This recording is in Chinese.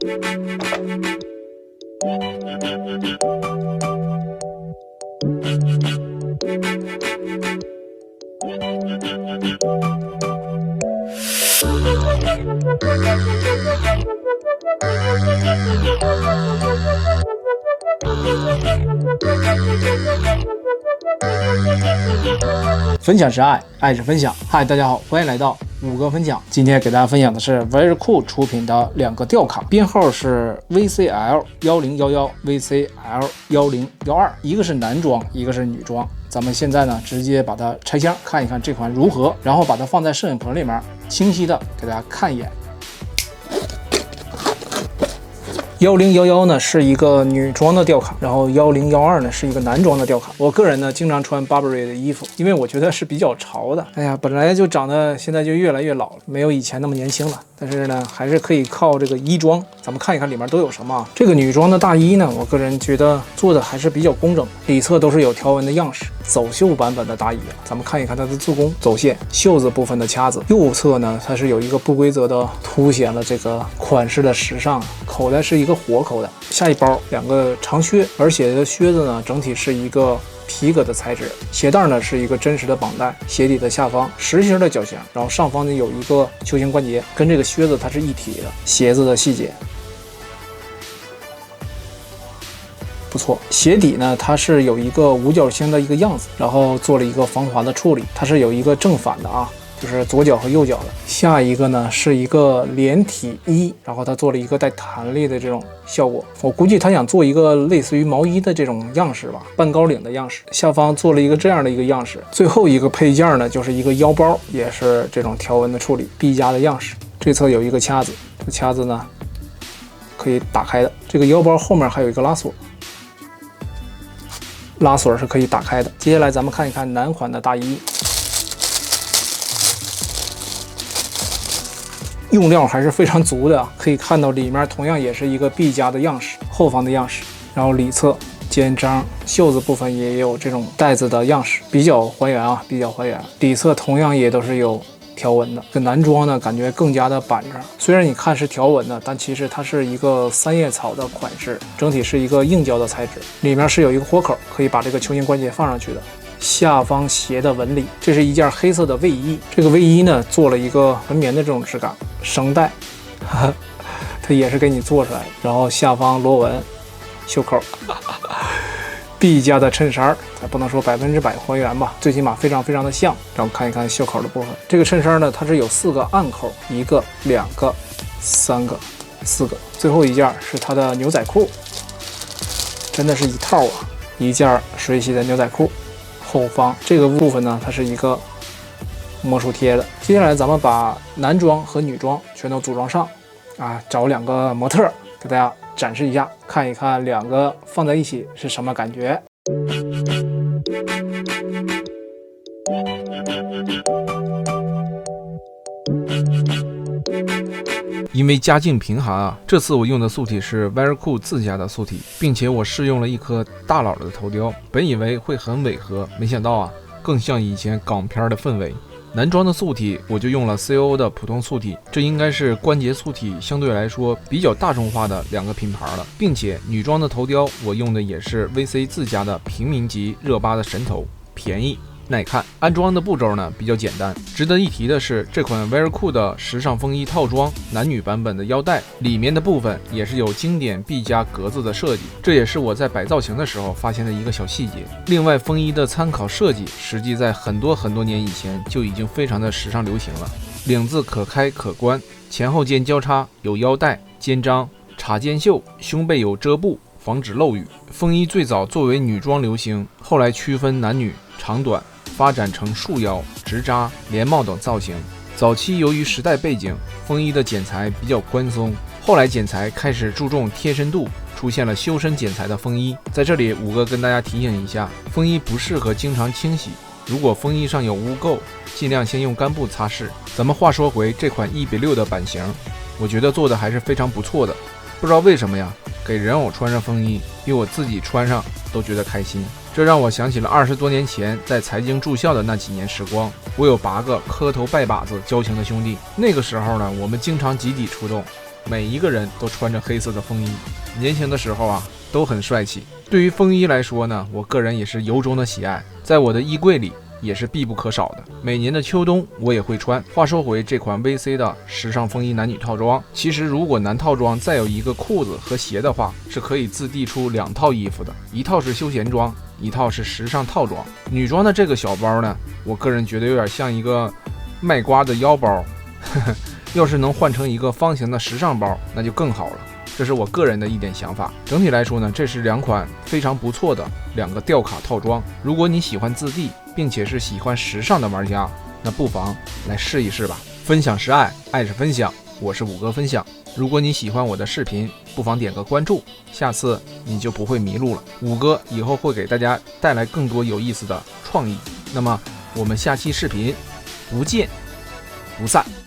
分享是爱，爱是分享。嗨，大家好，欢迎来到五哥分享。今天给大家分享的是 Very Cool 出品的两个吊卡，编号是 VCL1011、VCL1012，一个是男装，一个是女装。咱们现在呢，直接把它拆箱看一看这款如何，然后把它放在摄影棚里面，清晰的给大家看一眼。1011呢是一个女装的吊卡，然后1012呢是一个男装的吊卡。我个人呢经常穿 Burberry 的衣服，因为我觉得是比较潮的。哎呀，本来就长得现在就越来越老了，没有以前那么年轻了。但是呢，还是可以靠这个衣装。咱们看一看里面都有什么啊？这个女装的大衣呢，我个人觉得做的还是比较工整，里侧都是有条纹的样式，走秀版本的大衣。咱们看一看它的做工、走线、袖子部分的掐子。右侧呢，它是有一个不规则的，凸显了这个款式的时尚。口袋是一个活口袋，下一包两个长靴，而且的靴子呢，整体是一个皮革的材质，鞋带呢是一个真实的绑带，鞋底的下方实心的脚型，然后上方呢有一个球形关节，跟这个靴子它是一体的。鞋子的细节不错，鞋底呢它是有一个五角星的一个样子，然后做了一个防滑的处理，它是有一个正反的啊。就是左脚和右脚的。下一个呢是一个连体衣，然后它做了一个带弹力的这种效果。我估计他想做一个类似于毛衣的这种样式吧，半高领的样式。下方做了一个这样的一个样式。最后一个配件呢就是一个腰包，也是这种条纹的处理，臂夹的样式。这侧有一个掐子，这个掐子呢可以打开的。这个腰包后面还有一个拉锁。拉锁是可以打开的。接下来咱们看一看男款的大衣。用料还是非常足的，可以看到里面同样也是一个臂夹的样式，后方的样式，然后里侧肩章、袖子部分也有这种带子的样式，比较还原啊，比较还原。底侧同样也都是有条纹的，这男装呢感觉更加的板正，虽然你看是条纹的，但其实它是一个三叶草的款式，整体是一个硬胶的材质，里面是有一个活口，可以把这个球形关节放上去的。下方鞋的纹理，这是一件黑色的卫衣，这个卫衣呢做了一个纯棉的这种质感，绳带，它也是给你做出来的。然后下方螺纹、袖口，臂夹的衬衫，咱不能说100%还原吧，最起码非常非常的像。让我看一看袖口的部分，这个衬衫呢，它是有4个暗口，1个、2个、3个、4个，最后一件是它的牛仔裤，真的是一套啊，一件水洗的牛仔裤。后方这个部分呢，它是一个魔术贴的。接下来咱们把男装和女装全都组装上啊，找2个模特给大家展示一下，看一看2个放在一起是什么感觉。因为家境贫寒啊，这次我用的素体是 Very Cool 自家的素体，并且我试用了一颗大佬的头雕，本以为会很违和，没想到啊，更像以前港片的氛围。男装的素体我就用了 CO 的普通素体，这应该是关节素体相对来说比较大众化的2个品牌了，并且女装的头雕我用的也是 VC 自家的平民级热巴的神头，便宜耐看。安装的步骤呢比较简单，值得一提的是这款 Very Cool 的时尚风衣套装男女版本的腰带里面的部分也是有经典臂夹格子的设计，这也是我在摆造型的时候发现的一个小细节。另外风衣的参考设计实际在很多年以前就已经非常的时尚流行了，领子可开可关，前后肩交叉，有腰带、肩章、插肩袖，胸背有遮布防止漏雨。风衣最早作为女装流行，后来区分男女长短，发展成束腰、直扎、连帽等造型。早期由于时代背景，风衣的剪裁比较宽松，后来剪裁开始注重贴身度，出现了修身剪裁的风衣。在这里五哥跟大家提醒一下，风衣不适合经常清洗，如果风衣上有污垢，尽量先用干布擦拭。咱们话说回这款1:6的版型，我觉得做的还是非常不错的。不知道为什么呀，给人偶穿上风衣比我自己穿上都觉得开心。这让我想起了20多年前在财经住校的那几年时光，我有8个磕头拜把子交情的兄弟。那个时候呢，我们经常集体出动，每一个人都穿着黑色的风衣，年轻的时候啊都很帅气。对于风衣来说呢，我个人也是由衷的喜爱，在我的衣柜里也是必不可少的。每年的秋冬我也会穿。话说回这款 VC 的时尚风衣男女套装，其实如果男套装再有一个裤子和鞋的话，是可以自递出2套衣服的，一套是休闲装，一套是时尚套装。女装的这个小包呢，我个人觉得有点像一个卖瓜的腰包，要是能换成一个方形的时尚包，那就更好了。这是我个人的一点想法。整体来说呢，这是2款非常不错的2个吊卡套装。如果你喜欢自递，并且是喜欢时尚的玩家，那不妨来试一试吧。分享是爱，爱是分享，我是五哥分享。如果你喜欢我的视频，不妨点个关注，下次你就不会迷路了。五哥以后会给大家带来更多有意思的创意。那么我们下期视频不见不散。